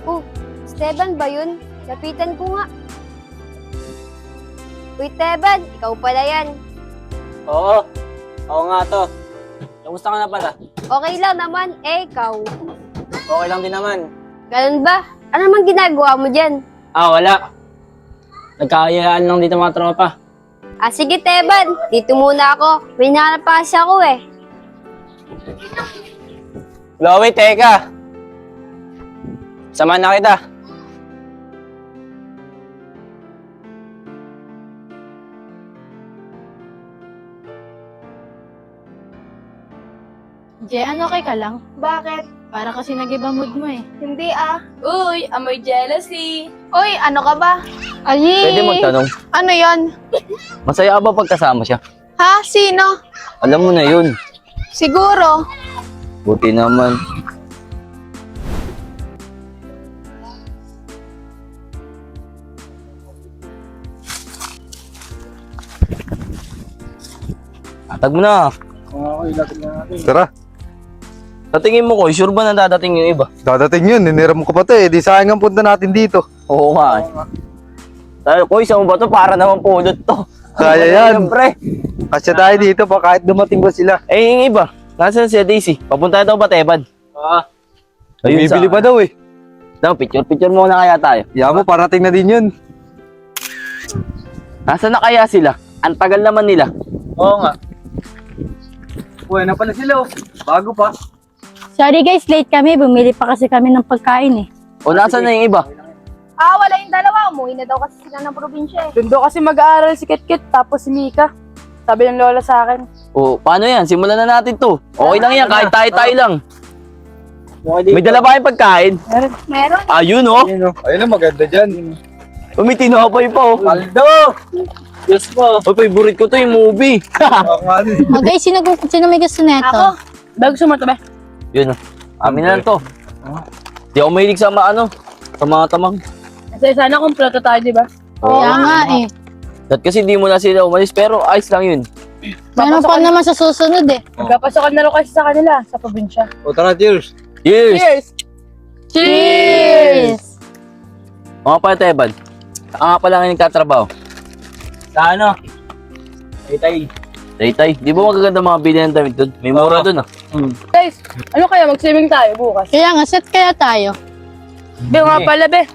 Oh, Esteban ba yun? Lapitan ko nga. Uy, Teban, ikaw pala yan. Oo. Oo nga to. Kamusta ka na pala? Okay lang naman, ikaw. Okay lang din naman. Ganun ba? Ano naman ginagawa mo dyan? Wala. Nagkakayaan lang dito mga tropa. Sige, Teban. Dito muna ako. May nahanap pa kasi ako eh. Chloe, teka. Samahan na kita. Jean, okay ka lang? Bakit? Para kasi nag-iba mood mo eh. Hindi ah. Uy, amoy jealousy. Uy, ano ka ba? Ay! Pwede magtanong, Ano yon? masaya ka ba pagkasama siya? Ha? Sino? Alam mo na yun. Siguro. Buti naman. Atag mo na. Tara, Sa tingin mo ko, sure ba na dadating yung iba? dadating yun. Niniram ko pa to eh. Di sayang ang punta natin dito. Oo nga. Tayo, Koy, sa mo ba to? Para naman pulot to. Kaya yan. Siyempre. Kasya tayo dito pa kahit dumating ba sila. Eh, yung iba. Nasaan si Daisy? Papunta daw ba, Teban? Bibili pa daw eh. Daw, picture muna kaya tayo. Yan mo, parating na din yun. Nasaan na kaya sila? Ang tagal naman nila. Oo nga. Uy, na pala sila oh. Bago pa. Sorry guys, late kami. Bumili pa kasi kami ng pagkain eh. O nasaan na yung iba? Wala yung dalawa. Umuwi na daw kasi sila ng probinsya eh. Doon kasi mag-aaral si Kitkit tapos si Mika. Sabi ng lola sa akin. O, paano yan? Simulan na natin to. Okay lang yan, kahit tayo lang. May dala ba kayong pagkain? Meron. Ayun oh. Ayun na, maganda dyan. May tinapay pa oh. Aldo! Diyos po. O, favorite ko to yung movie. Oh guys, sino may gusto neto? Ako. Bago sumatabi. Yun oh. Amin na lang to. Di ako mahilig sa sa mga tamang. Kasi sana kumpleto tayo, di ba? Kaya nga eh. At kasi di mo na sila umalis, pero ayos lang yun. Meron pa naman sa susunod eh. Magkapasokan na lang kasi sa kanila, sa probinsya. O tara, cheers. Cheers! Cheers! Cheers! Mga pala, Teban. Saan nga pala ngayon nagtatrabaho? Sa ano? Tay. Taytay, di ba magaganda mga bilhin ng damit doon? May mura doon ah. Guys, ano kaya mag-swimming tayo bukas? Kaya nga, set kaya tayo. Be, nga pala be.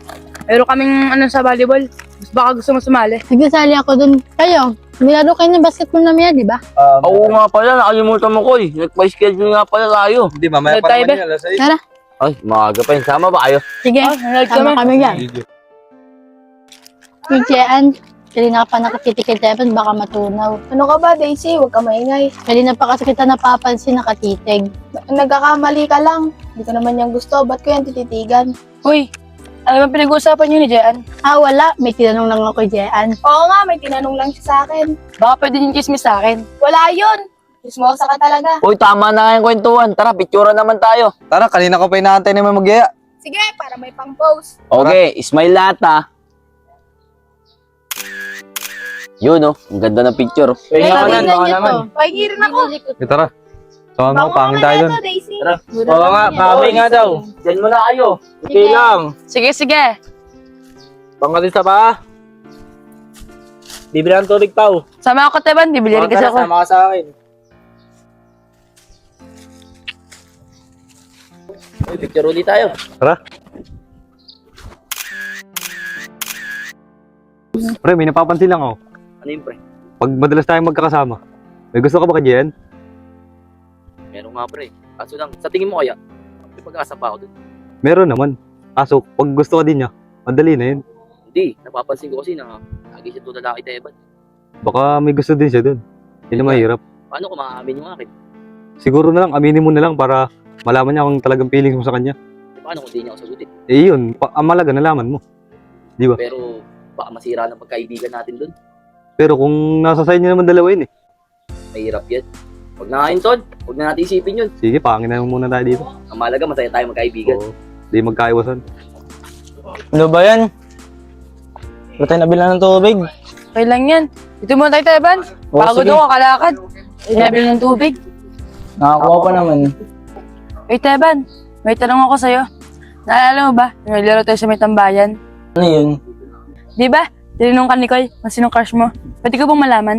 Meron kaming sa volleyball. Mas baka gusto mo sumali. Nagsasali ako dun. Kayo, nilaro kayo ng basketball na Mia, di ba? Oo nga pala, nakalimutan mo ko eh. Nagpa-schedule nga pala tayo. Hindi, mamaya Tayo, pa naman be. yan. Alas 6. Tara, Ay, maaga pa yun. Sama ba kayo? sige. Nanood Tama kami yan. Yung Jean, kanina ka pa nakatitikil Teban, baka matunaw. Ano ka ba, Daisy? Huwag ka maingay. Kanina pa kasi kita napapansin nakatitig. Nagkakamali ka lang. Hindi ko naman yung gusto. Ba't ko yan tititigan? Uy, ano ba pinag-uusapan nyo ni Jean? Wala. May tinanong lang ako kay Jean. Oo nga, may tinanong lang siya sa akin. Baka pwede yung chismis sa akin. Wala yun. Chismosa ka talaga. Uy, tama na nga yung kwentuhan. Tara, picture naman tayo. Tara, kanina ko pa inaantay na may magyaya. Sige, para may pang-post. Okay, smile lahat ah. Yun oh, ang ganda ng picture. Kaya Tingnan tingnan baka niyo naman. to. Pahingirin ako. Eh, tara. Sama mo, Bango pangin ka tayo na dun. ito, Daisy. Tara. Oo nga, kami nga daw. Diyan mo na kayo. Okay lang. Sige, sige. Pangalit sa ba? Bibili ng tubig pa oh. Sama ako, Teban. Bibili rin kasi ako. Sama ka sa akin. Uy, picture ulit tayo. Tara. Pre, may napapansin lang ako. Ano yun, pre? Pag madalas tayong magkakasama, may gusto ka ba kay Jen? Meron nga, pre. Kaso lang, sa tingin mo kaya, may pag-asa pa ako dun. Meron naman. Kaso, pag gusto ka din niya, madali na yun. Hindi, napapansin ko kasi na lagi siya tulad kay Teban. Baka may gusto din siya dun. Hindi na mahirap. Paano ko makaamin yung akin? Siguro na lang, aminin mo na lang para malaman niya kung talagang feelings mo sa kanya. Eh, paano kung di niya ako sagutin? Eh yun, ang malaga nalaman mo. Di ba? Pero baka masira ng pagkaibigan natin dun. Pero kung nasa side niya naman dalawa yun eh. Mahirap yan. Huwag na ngayon, Tol. Huwag na natin isipin yun. Sige, pangin na muna tayo dito. Ang mahalaga, masaya tayo magkaibigan. Oo. Di magkaiwasan. Ano ba yan? Ba't tayo nabilan ng tubig? Okay lang yan. Dito muna tayo, Teban. Pagod sige. ako, kalakad. Sinabi ng tubig. Nakakuha pa naman. Hey, Teban. May tanong ako sa'yo. Naalala mo ba? Naglaro tayo sa may tambayan. Ano yun? Di ba? Tinanong ka ni Koy, kung sinong crush mo. Pwede ko bang malaman?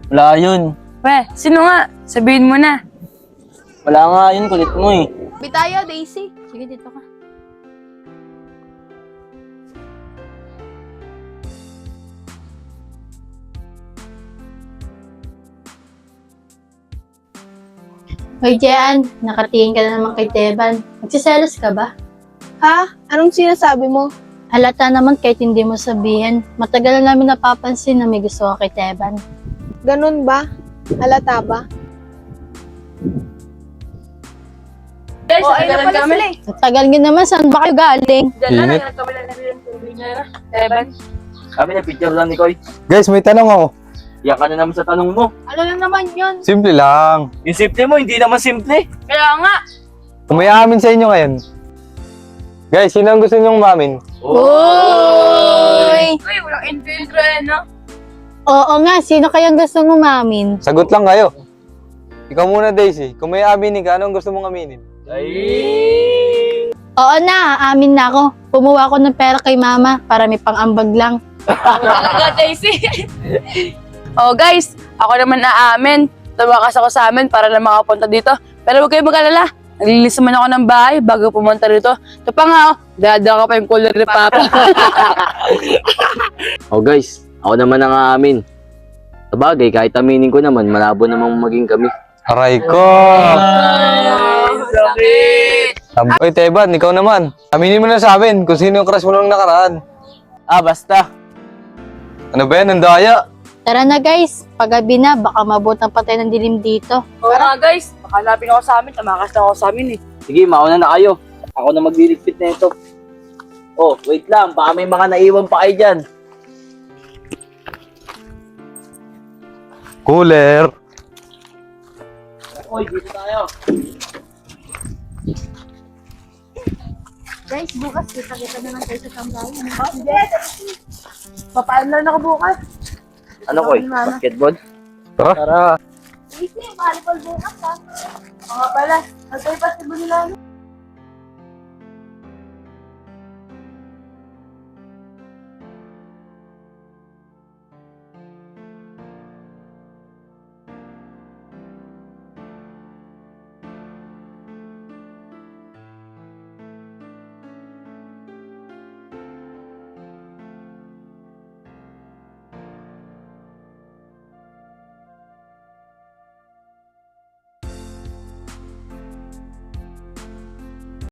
Wala yun. We, sino nga? Sabihin mo na. Wala nga yun, kulit mo eh. Bi tayo, Daisy. Sige, dito ka. Hoy, Jean, nakatingin ka na naman kay Teban. Magsiselos ka ba? Ha? Anong sinasabi mo? Halata naman kahit hindi mo sabihin. Matagal na namin napapansin na may gusto ka kay Teban. Ganun ba? Halata ba? Guys, Oh, ayun na pala kami. sila eh. Matagal nga naman, saan ba kayo galing? Diyan lang, Init. nagkabila na rin yung tubig niya. Evan. Kami na picture lang ni Koy. Guys, may tanong ako. Iyak ka na naman sa tanong mo. Ano na naman yun? Simple lang. Yung simple mo, hindi naman simple. Kaya nga. Kung may amin sa inyo ngayon. Guys, sino ang gusto nyong umamin? Uy! Uy, walang intro eh, no? Oo nga, sino kayang gusto mo mamin? Sagot lang kayo. Ikaw muna, Daisy. Kung may aminin ka, anong gusto mong aminin? Ay! Oo na, amin na ako. Pumuha ako ng pera kay mama para may pang-ambag lang. Talaga, Daisy. Oh, guys, ako naman aamin. Tumakas ako sa amin para lang makapunta dito. Pero huwag kayo mag-alala. Naglilis naman ako ng bahay bago pumunta dito. Ito pa nga, oh. Dada ka pa yung cooler ni Papa. Oh guys, ako naman ang aamin. Sabagay, kahit aminin ko naman, malabo namang maging kami. Aray ko! Oy, Teban, ikaw naman. Aminin mo na sa amin kung sino yung crush mo nung nakaraan. Ah, basta. Ano ba yan? Ang daya. Tara na guys, paggabi na, baka mabutan pa tayo ng dilim dito. Oo nga, guys. Makalapin ako sa amin. Tamakas na ako sa amin, eh. Sige, mauna na kayo. Ako na magliligpit na ito. Oh, wait lang. Baka may mga naiwan pa kayo dyan. Cooler. Oy, dito tayo. Guys, bukas kita naman tayo sa tambayan. Papaano na ako bukas? Ano, Koy? Basketball? Tara. Tara. Oo nga pala. Nagtayo pa si Bunilano.